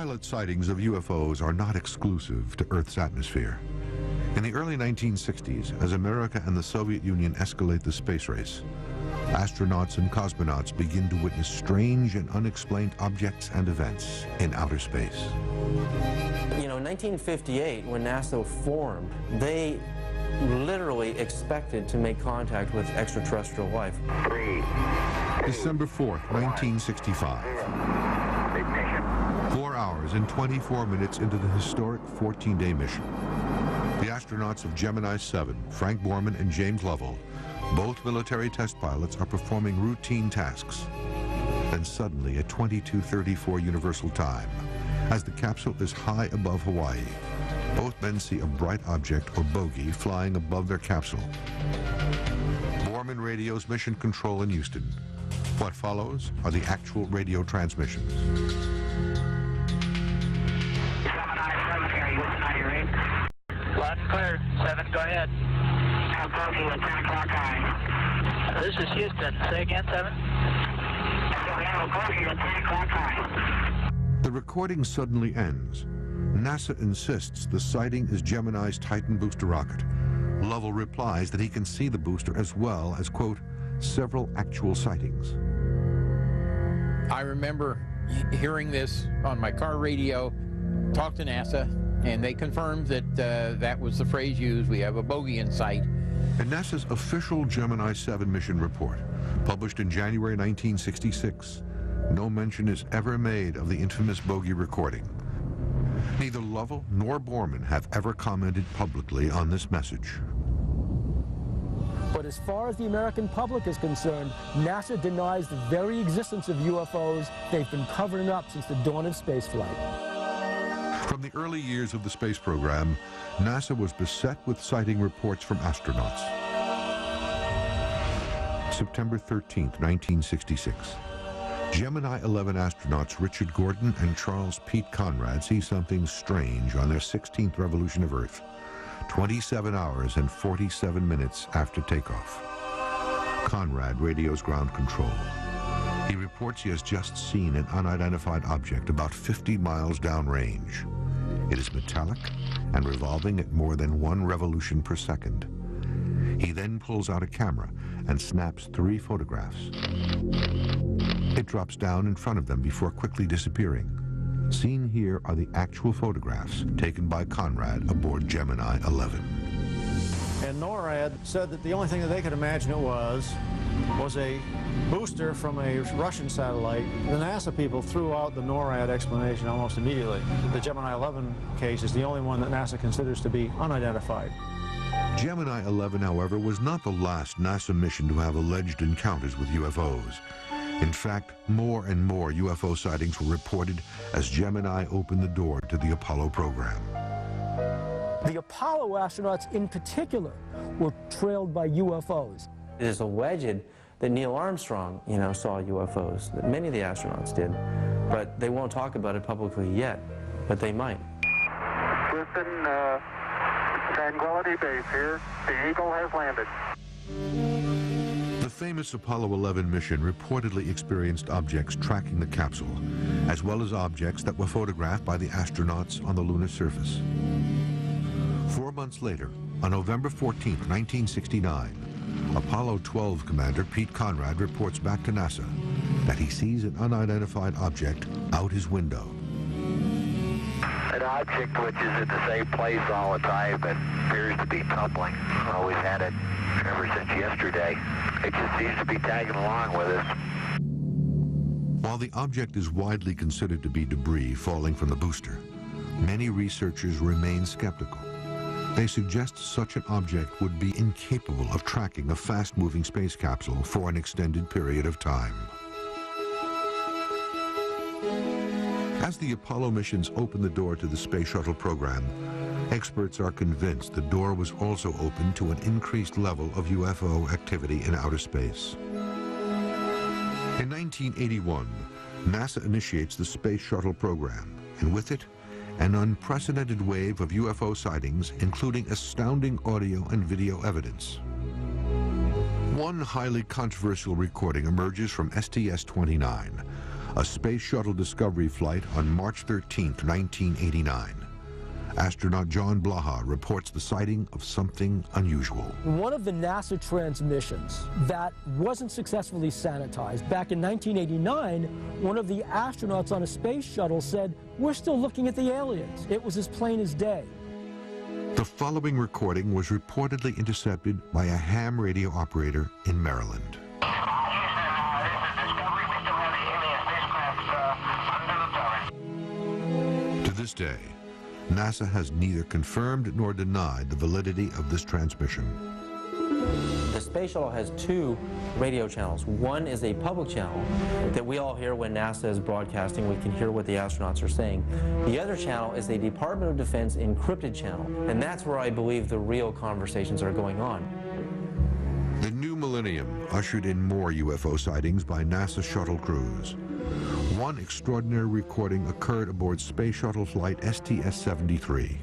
Pilot sightings of UFOs are not exclusive to Earth's atmosphere. In the early 1960s, as America and the Soviet Union escalate the space race, astronauts and cosmonauts begin to witness strange and unexplained objects and events in outer space. You know, in 1958, when NASA formed, they literally expected to make contact with extraterrestrial life. December 4th, 1965. 4 hours and 24 minutes into the historic 14-day mission. The astronauts of Gemini 7, Frank Borman and James Lovell, both military test pilots, are performing routine tasks. Then suddenly, at 22:34 Universal Time, as the capsule is high above Hawaii, both men see a bright object or bogey flying above their capsule. Borman radios Mission Control in Houston. What follows are the actual radio transmissions. Gemini 7 here, what's on your rate? Loud and clear. 7, go ahead. I'll call you at 10 o'clock high. This is Houston. Say again, 7. I'll call you at 10 o'clock high. The recording suddenly ends. NASA insists the sighting is Gemini's Titan booster rocket. Lovell replies that he can see the booster as well as, quote, several actual sightings. I remember hearing this on my car radio, talked to NASA, and they confirmed that that was the phrase used, we have a bogey in sight. In NASA's official Gemini 7 mission report, published in January 1966, no mention is ever made of the infamous bogey recording. Neither Lovell nor Borman have ever commented publicly on this message. But as far as the American public is concerned, NASA denies the very existence of UFOs they've been covering up since the dawn of spaceflight. From the early years of the space program, NASA was beset with sighting reports from astronauts. September 13th, 1966. Gemini 11 astronauts Richard Gordon and Charles Pete Conrad see something strange on their 16th revolution of Earth, 27 hours and 47 minutes after takeoff. Conrad radios ground control. He reports he has just seen an unidentified object about 50 miles downrange. It is metallic and revolving at more than 1 revolution per second. He then pulls out a camera and snaps 3 photographs. It drops down in front of them before quickly disappearing. Seen here are the actual photographs taken by Conrad aboard Gemini 11. And NORAD said that the only thing that they could imagine it was a booster from a Russian satellite. The NASA people threw out the NORAD explanation almost immediately. The Gemini 11 case is the only one that NASA considers to be unidentified. Gemini 11, however, was not the last NASA mission to have alleged encounters with UFOs. In fact, more and more UFO sightings were reported as Gemini opened the door to the Apollo program. The Apollo astronauts in particular were trailed by UFOs. It is alleged that Neil Armstrong, saw UFOs, that many of the astronauts did, but they won't talk about it publicly yet, but they might. Houston, Tranquility Base here. The Eagle has landed. The famous Apollo 11 mission reportedly experienced objects tracking the capsule, as well as objects that were photographed by the astronauts on the lunar surface. 4 months later, on November 14, 1969, Apollo 12 commander Pete Conrad reports back to NASA that he sees an unidentified object out his window. An object which is in the same place all the time but appears to be tumbling. We've had it ever since yesterday. It just seems to be tagging along with us. While the object is widely considered to be debris falling from the booster, many researchers remain skeptical. They suggest such an object would be incapable of tracking a fast-moving space capsule for an extended period of time. As the Apollo missions open the door to the space shuttle program, experts are convinced the door was also open to an increased level of UFO activity in outer space. In 1981, NASA initiates the space shuttle program, and with it, an unprecedented wave of UFO sightings, including astounding audio and video evidence. One highly controversial recording emerges from STS-29, a Space Shuttle Discovery flight on March 13, 1989. Astronaut John Blaha reports the sighting of something unusual. One of the NASA transmissions that wasn't successfully sanitized, back in 1989, one of the astronauts on a space shuttle said, "We're still looking at the aliens." It was as plain as day. The following recording was reportedly intercepted by a ham radio operator in Maryland. To this day, NASA has neither confirmed nor denied the validity of this transmission. The space shuttle has two radio channels. One is a public channel that we all hear when NASA is broadcasting. We can hear what the astronauts are saying. The other channel is a Department of Defense encrypted channel, and that's where I believe the real conversations are going on. The new millennium ushered in more UFO sightings by NASA shuttle crews. One extraordinary recording occurred aboard Space Shuttle Flight STS-73.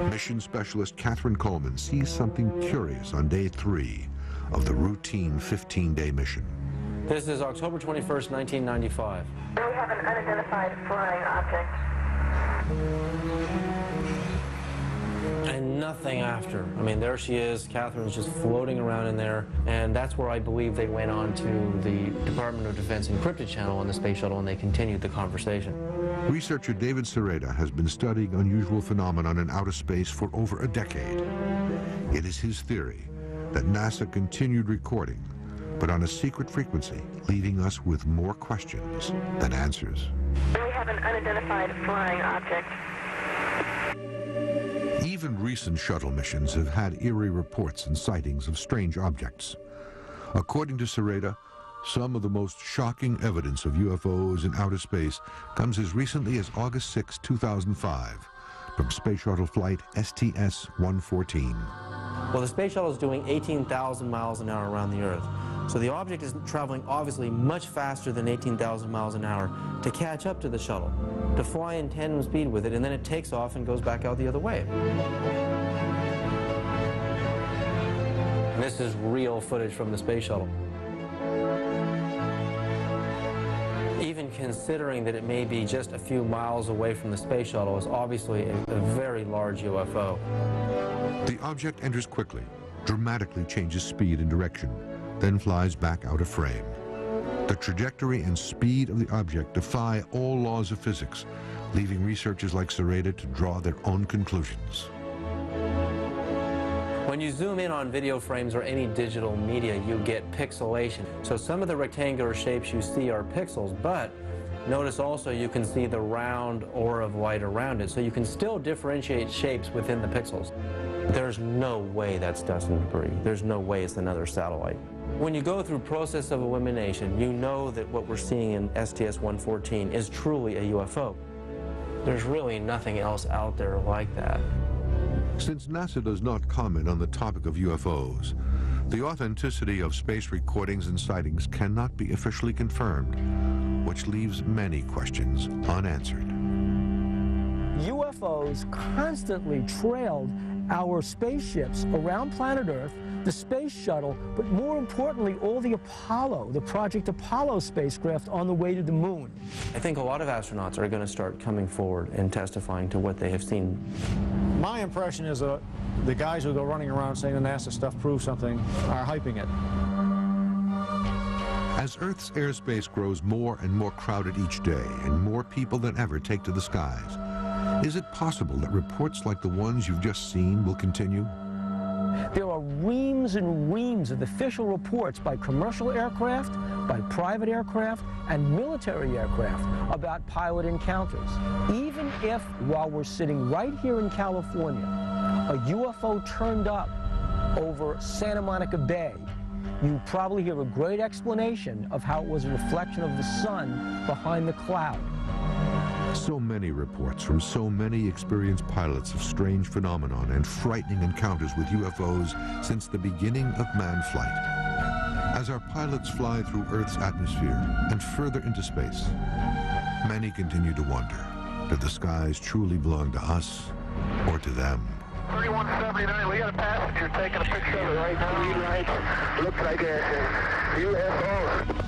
Mission specialist Catherine Coleman sees something curious on day 3 of the routine 15-day mission. This is October 21st, 1995. We have an unidentified flying object. And nothing after. I mean, there she is. Catherine's just floating around in there. And that's where I believe they went on to the Department of Defense encrypted channel on the space shuttle, and they continued the conversation. Researcher David Sereda has been studying unusual phenomenon in outer space for over a decade. It is his theory that NASA continued recording, but on a secret frequency, leaving us with more questions than answers. We have an unidentified flying object. Even recent shuttle missions have had eerie reports and sightings of strange objects. According to Sereda, some of the most shocking evidence of UFOs in outer space comes as recently as August 6, 2005, from Space Shuttle Flight STS-114. Well, the space shuttle is doing 18,000 miles an hour around the Earth. So the object is traveling obviously much faster than 18,000 miles an hour to catch up to the shuttle, to fly in tandem speed with it, and then it takes off and goes back out the other way. And this is real footage from the space shuttle. Even considering that it may be just a few miles away from the space shuttle is obviously a very large UFO. The object enters quickly, dramatically changes speed and direction, then flies back out of frame. The trajectory and speed of the object defy all laws of physics, leaving researchers like Sereda to draw their own conclusions. When you zoom in on video frames or any digital media, you get pixelation. So some of the rectangular shapes you see are pixels, but notice also you can see the round aura of light around it, so you can still differentiate shapes within the pixels. There's no way that's dust and debris. There's no way it's another satellite. When you go through process of elimination, you know that what we're seeing in STS-114 is truly a UFO. There's really nothing else out there like that. Since NASA does not comment on the topic of UFOs, the authenticity of space recordings and sightings cannot be officially confirmed, which leaves many questions unanswered. UFOs constantly trailed our spaceships around planet Earth, the space shuttle, but more importantly, all the Apollo, the Project Apollo spacecraft on the way to the moon. I think a lot of astronauts are going to start coming forward and testifying to what they have seen. My impression is the guys who go running around saying the NASA stuff proves something are hyping it. As Earth's airspace grows more and more crowded each day and more people than ever take to the skies, is it possible that reports like the ones you've just seen will continue? There are reams and reams of official reports by commercial aircraft, by private aircraft, and military aircraft about pilot encounters. Even if, while we're sitting right here in California, a UFO turned up over Santa Monica Bay, you probably hear a great explanation of how it was a reflection of the sun behind the cloud. So many reports from so many experienced pilots of strange phenomenon and frightening encounters with UFOs since the beginning of manned flight. As our pilots fly through Earth's atmosphere and further into space, many continue to wonder, do the skies truly belong to us or to them? 3179, we got a passenger taking a picture of it right now. Looks like a UFO.